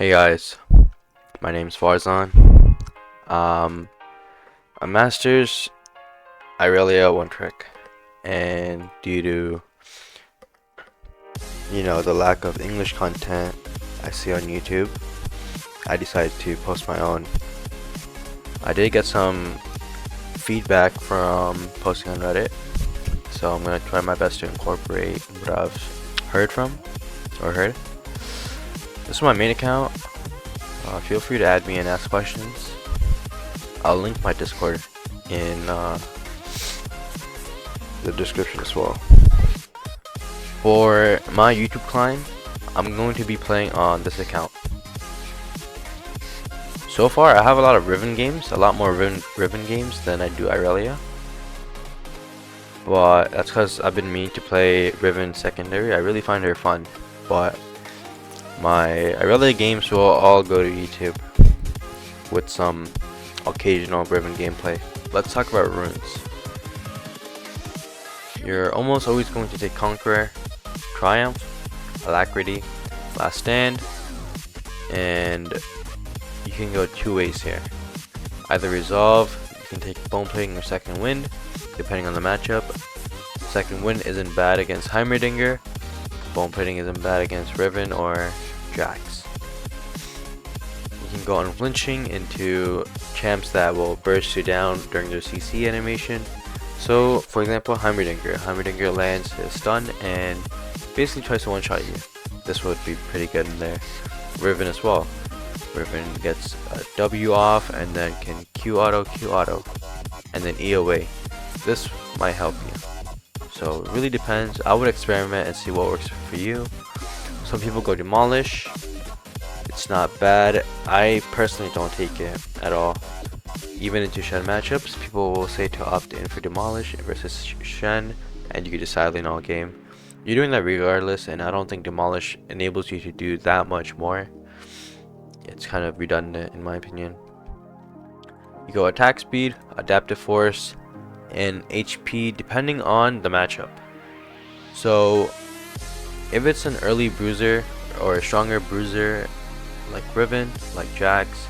Hey guys, my name's Farzan. Um, a master's Irelia one trick, and due to the lack of English content I see on YouTube, I decided to post my own. I did get some feedback from posting on Reddit, so I'm gonna try my best to incorporate what I've heard heard. This is my main account. Feel free to add me and ask questions. I'll link my Discord in the description as well. For my YouTube client, I'm going to be playing on this account. So far, I have a lot of Riven games, a lot more Riven games than I do Irelia. But that's because I've been meaning to play Riven secondary. I really find her fun, but my Irelia games will all go to YouTube with some occasional Riven gameplay. Let's talk about runes. You're almost always going to take Conqueror, Triumph, Alacrity, Last Stand, and you can go two ways here. Either Resolve, you can take Bone Plating or Second Wind, depending on the matchup. Second Wind isn't bad against Heimerdinger. Bone Plating isn't bad against Riven or Jax. You can go unflinching into champs that will burst you down during their CC animation. So, for example, Heimerdinger. Heimerdinger lands his stun and basically tries to one-shot you. This would be pretty good in there. Riven as well. Riven gets a W off and then can Q auto, and then E away. This might help you. So it really depends. I would experiment and see what works for you. Some people go Demolish. It's not bad. I personally don't take it at all. Even into Shen matchups, people will say to opt in for Demolish versus Shen, and you can just silent all game. You're doing that regardless, and I don't think Demolish enables you to do that much more. It's kind of redundant in my opinion. You go attack speed, adaptive force, and HP depending on the matchup. So if it's an early bruiser or a stronger bruiser like Riven, like Jax,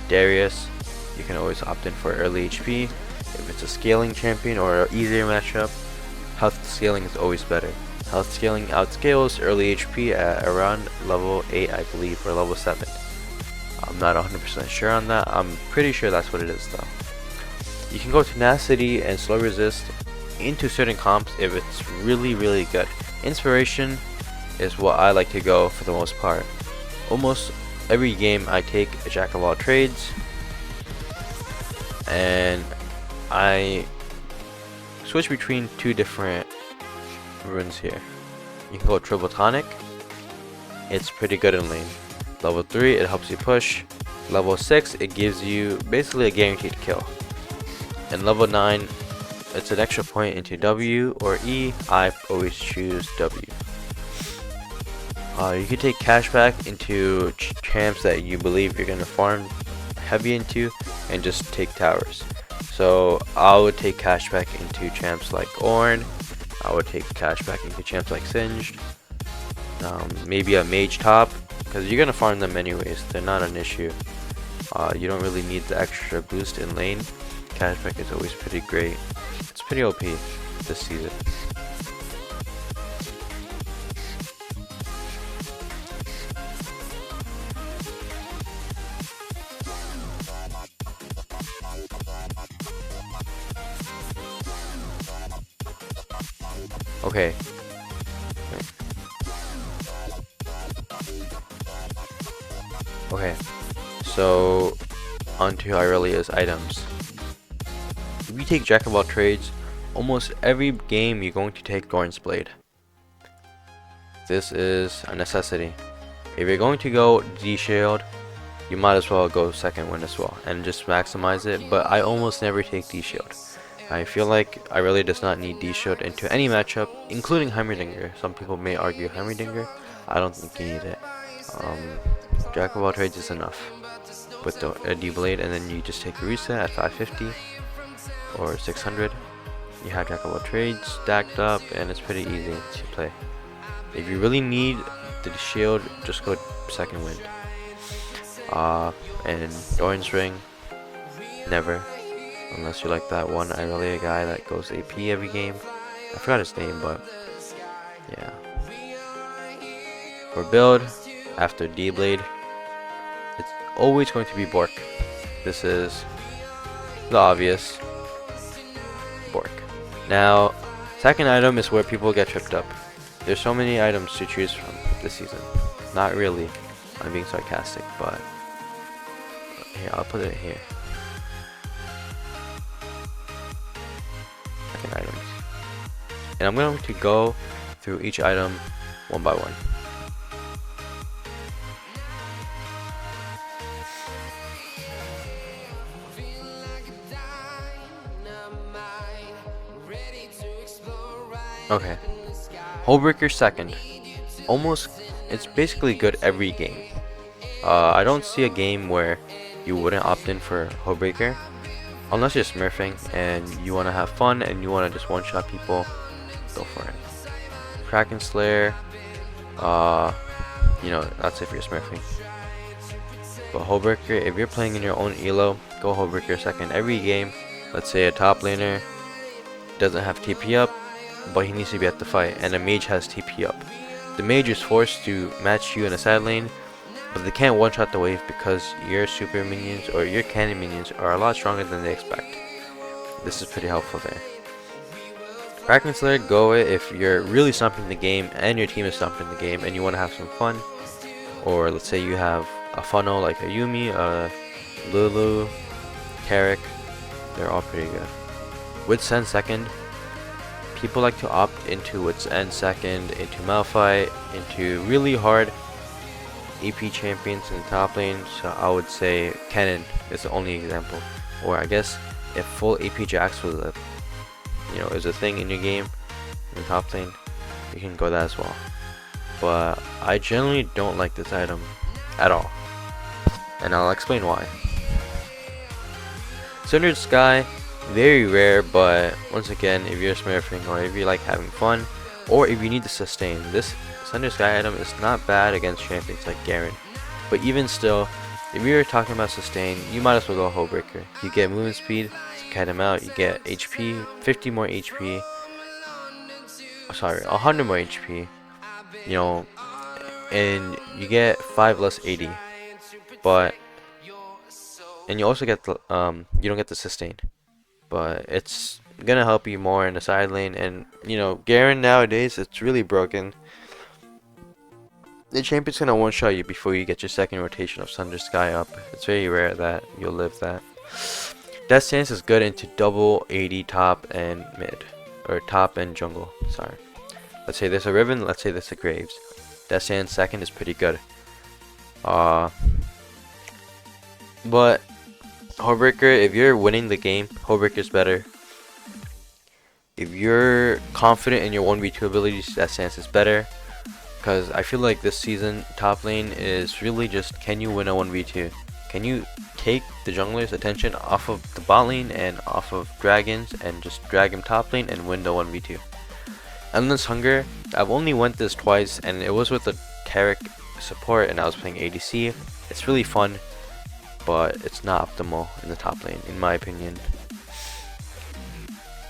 Darius, you can always opt in for early HP. If it's a scaling champion or an easier matchup, health scaling is always better. Health scaling outscales early HP at around level 8, I believe, or level 7. I'm not 100% sure on that. I'm pretty sure that's what it is though. You can go tenacity and slow resist into certain comps if it's really good. Inspiration is what I like to go for the most part. Almost every game I take a jack of all trades, and I switch between two different runes here. You can go triple tonic. It's pretty good in lane. Level 3, it helps you push. Level 6, it gives you basically a guaranteed kill. And level 9, it's an extra point into W or E. I always choose W. You can take cashback into champs that you believe you're gonna farm heavy into, and just take towers. So I would take cashback into champs like Ornn. I would take cashback into champs like Singed. Maybe a mage top, because you're gonna farm them anyways. They're not an issue. You don't really need the extra boost in lane. Cashback is always pretty great. It's pretty OP this season. Okay. Okay. So onto Irelia's items. If you take Jack of all trades, almost every game you're going to take Thorn's Blade. This is a necessity. If you're going to go D-Shield, you might as well go Second Wind as well and just maximize it, but I almost never take D-Shield. I feel like Irelia does not need D-Shield into any matchup, including Heimerdinger. Some people may argue Heimerdinger. I don't think you need it. Jack of all trades is enough with the D-Blade, and then you just take a reset at 550 or 600. You have Jack of all trades stacked up, and it's pretty easy to play. If you really need the shield, just go Second Wind. And Doran's Ring, never. Unless you like that one Irelia guy that goes AP every game. I forgot his name, but yeah. For build, after D-Blade, it's always going to be Bork. This is the obvious Bork. Now, second item is where people get tripped up. There's so many items to choose from this season. Not really, I'm being sarcastic, but here, I'll put it here. Second items. And I'm going to go through each item one by one. Okay, Hullbreaker second. It's basically good every game. I don't see a game where you wouldn't opt in for Hullbreaker, unless you're smurfing and you want to have fun and you want to just one-shot people. Go for it. Kraken Slayer, you know, that's if you're smurfing. But Hullbreaker, if you're playing in your own elo, go Hullbreaker second every game. Let's say a top laner doesn't have TP up, but he needs to be at the fight, and a mage has TP up. The mage is forced to match you in a side lane, but they can't one-shot the wave because your super minions or your cannon minions are a lot stronger than they expect. This is pretty helpful there. Kraken Slayer, go it if you're really stumping the game and your team is stumping the game and you want to have some fun. Or let's say you have a funnel like a Yumi, a Lulu, Carrick. They're all pretty good. Wits End second. People like to opt into Wits End second, into Malphite, into really hard AP champions in the top lane. So I would say Cannon is the only example. Or I guess if full AP Jax was a is a thing in your game in the top lane, you can go that as well. But I generally don't like this item at all, and I'll explain why. Sundered Sky, very rare, but once again, if you're smurfing or if you like having fun, or if you need to sustain, this Sundered Sky item is not bad against champions like Garen. But even still, if you're talking about sustain, you might as well go Hullbreaker. You get movement speed, cut him out, you get HP, 50 more HP, sorry, 100 more HP, and you get 5 less 80, and you also get the, you don't get the sustain, but it's gonna help you more in the side lane. And Garen nowadays, it's really broken. The champion's gonna one-shot you before you get your second rotation of Sundered Sky up. It's very rare that you'll live that. Death Stance is good into double 80 top and mid, or top and jungle, sorry. Let's say there's a Riven, let's say there's a Graves. Death Stance second is pretty good. But Hullbreaker, if you're winning the game, Hullbreaker's better. If you're confident in your 1v2 abilities, Death Stance is better. Because I feel like this season, top lane is really just, can you win a 1v2? Can you take the jungler's attention off of the bot lane and off of dragons and just drag him top lane and win the 1v2? Endless Hunger, I've only went this twice, and it was with the Carrick support and I was playing ADC. It's really fun, but it's not optimal in the top lane, in my opinion.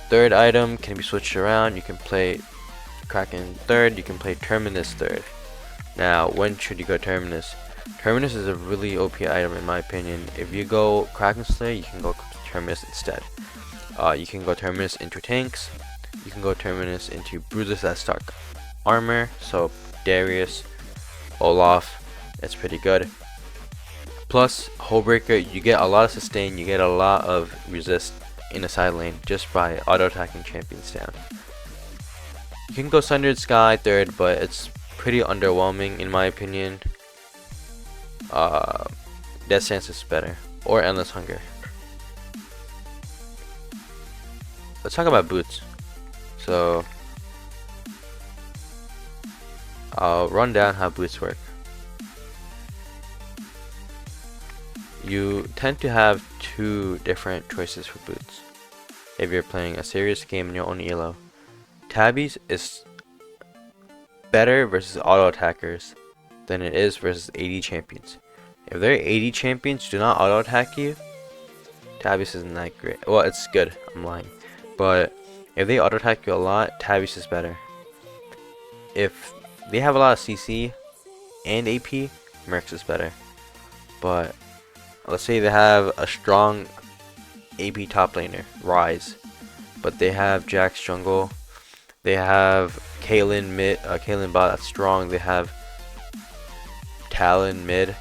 Third item can be switched around. You can play Kraken third, you can play Terminus third. Now, when should you go Terminus? Terminus is a really OP item in my opinion. If you go Kraken Slayer, you can go Terminus instead. You can go Terminus into tanks. You can go Terminus into bruisers that stack armor. So Darius, Olaf, that's pretty good. Plus Hullbreaker, you get a lot of sustain, you get a lot of resist in the side lane just by auto attacking champions down. You can go Sundered Sky third, but it's pretty underwhelming in my opinion. Death Stance is better, or Endless Hunger. Let's talk about boots. So I'll run down how boots work. You tend to have two different choices for boots if you're playing a serious game in your own elo. Tabbies is better versus auto attackers than it is versus AD champions. If they're 80 champions do not auto attack you, Tabius isn't that great. Well, it's good. I'm lying. But if they auto attack you a lot, Tabius is better. If they have a lot of CC and AP, Mercs is better. But let's say they have a strong AP top laner, Rise, but they have Jax jungle, they have Caitlyn mid, Caitlyn bot that's strong, they have Talon mid,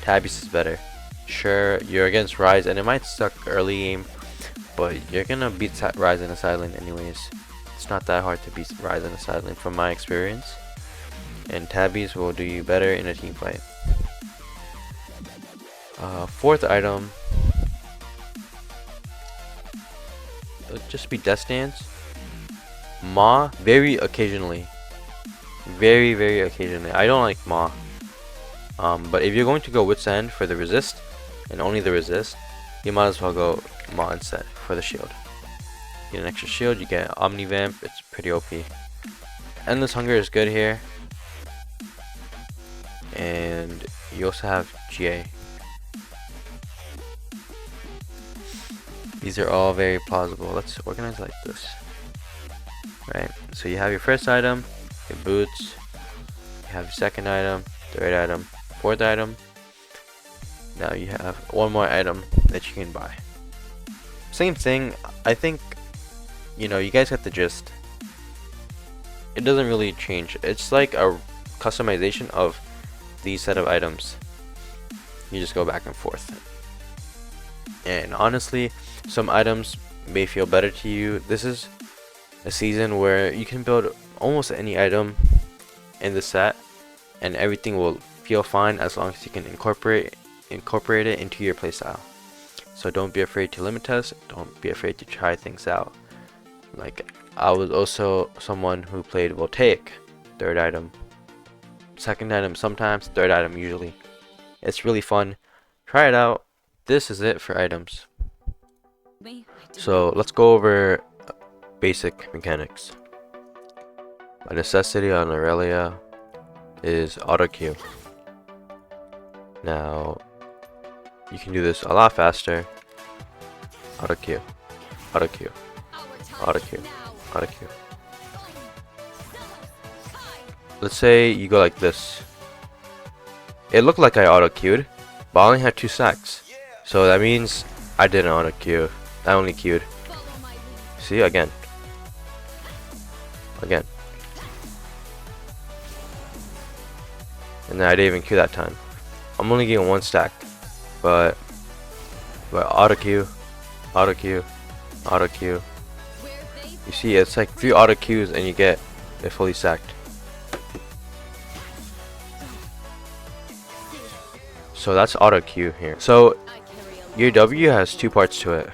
Tabius is better. Sure, you're against Rise and it might suck early game, but you're gonna beat Rise in a side lane anyways. It's not that hard to beat Rise in a side lane from my experience, and Tabius will do you better in a team fight. Fourth item, it'll just be Death Stance. Ma, very occasionally. Very occasionally. I don't like Ma. But if you're going to go Wit's End for the resist, and only the resist, you might as well go Ma instead for the shield. Get an extra shield, you get Omni Vamp, it's pretty OP. Endless Hunger is good here. And you also have GA. These are all very plausible. Let's organize like this. Right, so you have your first item, your boots, you have your second item, third item, fourth item. Now you have one more item that you can buy. Same thing, I think, you know, you guys get the gist. It doesn't really change. It's like a customization of these set of items. You just go back and forth. And honestly, some items may feel better to you. This is a season where you can build almost any item in the set and everything will feel fine as long as you can incorporate it into your playstyle. So don't be afraid to limit test, don't be afraid to try things out. Like, I was also someone who played Voltaic, third item, second item sometimes, third item usually. It's really fun. Try it out. This is it for items. So let's go over basic mechanics. A necessity on Irelia is auto queue. Now you can do this a lot faster. Auto queue, auto queue, auto queue, auto queue. Let's say you go like this. It looked like I auto queued, but I only had 2 stacks. So that means I didn't auto queue. I only queued. See, again. And then I didn't even queue that time. I'm only getting 1 stack. But auto queue, auto queue, auto queue. You see, it's like 3 auto queues and you get it fully stacked. So that's auto queue here. So your W has 2 parts to it.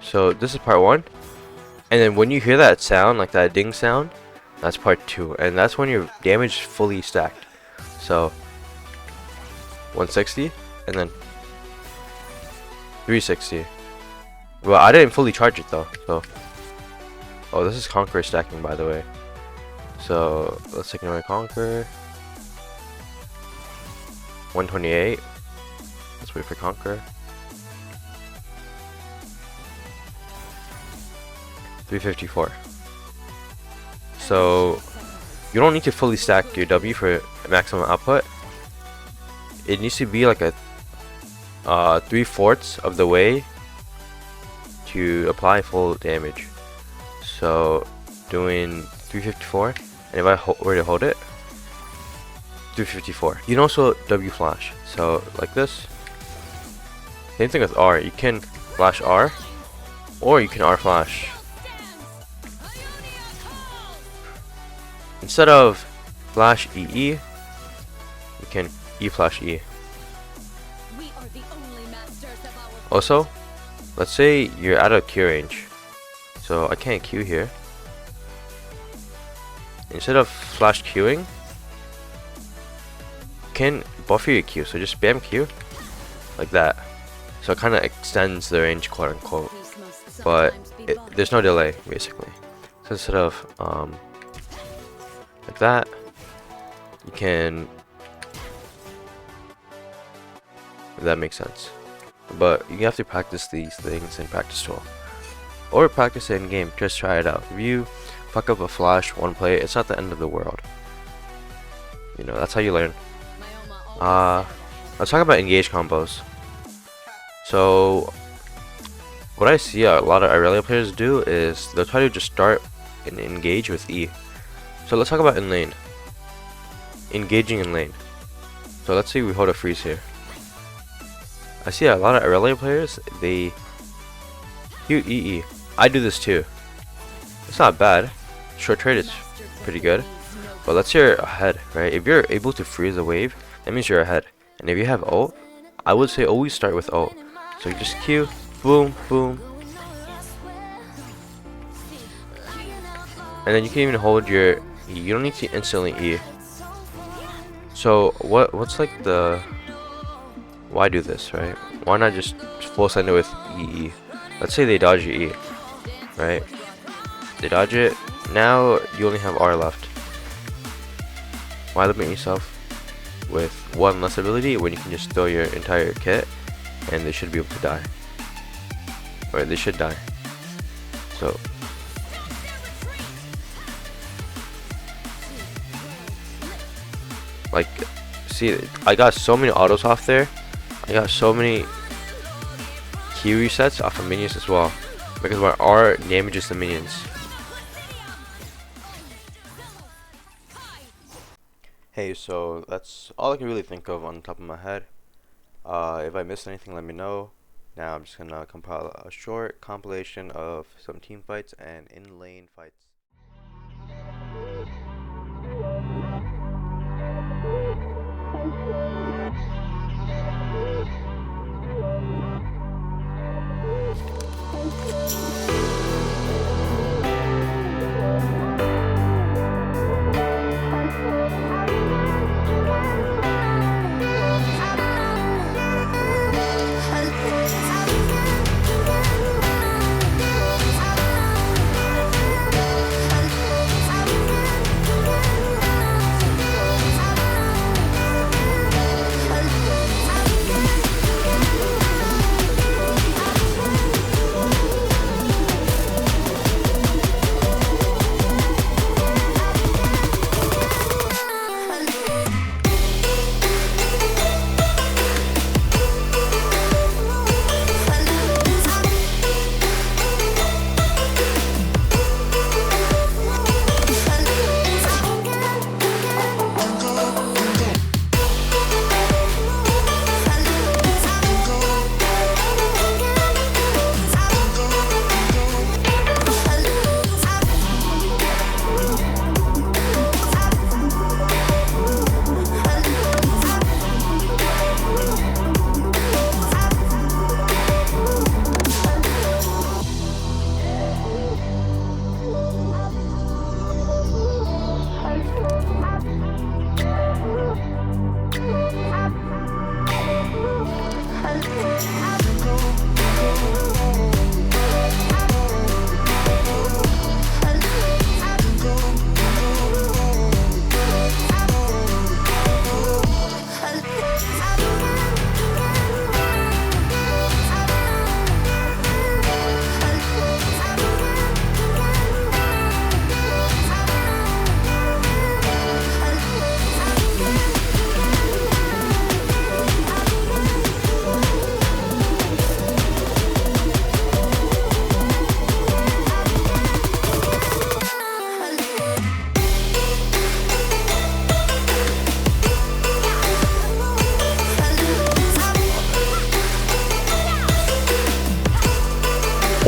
So this is part 1, and then when you hear that sound, like that ding sound, that's part 2, and that's when your damage is fully stacked. So 160 and then 360. Well, I didn't fully charge it though. So, oh, this is Conqueror stacking, by the way. So let's take another Conqueror. 128. Let's wait for Conqueror. 354. So you don't need to fully stack your W for maximum output. It needs to be like a 3/4 of the way to apply full damage. So doing 354, and if I were to hold it, 354. You can also W flash. So like this. Same thing with R. You can flash R, or you can R flash. Instead of flash EE, you can E flash E. Also, let's say you're out of Q range, so I can't Q here. Instead of flash Qing, you can buffer your Q, so just spam Q like that. So it kind of extends the range, quote unquote, but there's no delay basically. So instead of like that, you can if that makes sense. But you have to practice these things in practice tool, or practice it in game. Just try it out. If you fuck up a flash one play, it's not the end of the world. You know, that's how you learn. Let's talk about engage combos. So what I see a lot of Irelia players do is they'll try to just start and engage with E. So let's talk about in lane. Engaging in lane. So let's say we hold a freeze here. I see a lot of Irelia players, they do EE. I do this too. It's not bad. Short trade is pretty good. But let's say you're ahead, right? If you're able to freeze a wave, that means you're ahead. And if you have ult, I would say always start with ult. So you just Q, boom, boom. And then you can even hold your E. You don't need to instantly E. So what's like the... Why do this, right? Why not just full send it with EE? Let's say they dodge your E, right? They dodge it. Now you only have R left. Why limit yourself with one less ability when you can just throw your entire kit and they should be able to die? Or they should die. So like, see, I got so many autos off there. I got so many key resets off of minions as well, because my R damages the minions. Hey, so that's all I can really think of on the top of my head. If I missed anything, let me know. Now I'm just gonna compile a short compilation of some team fights and in lane fights.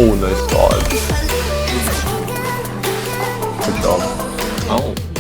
Oh, nice dodge. Good job. Oh.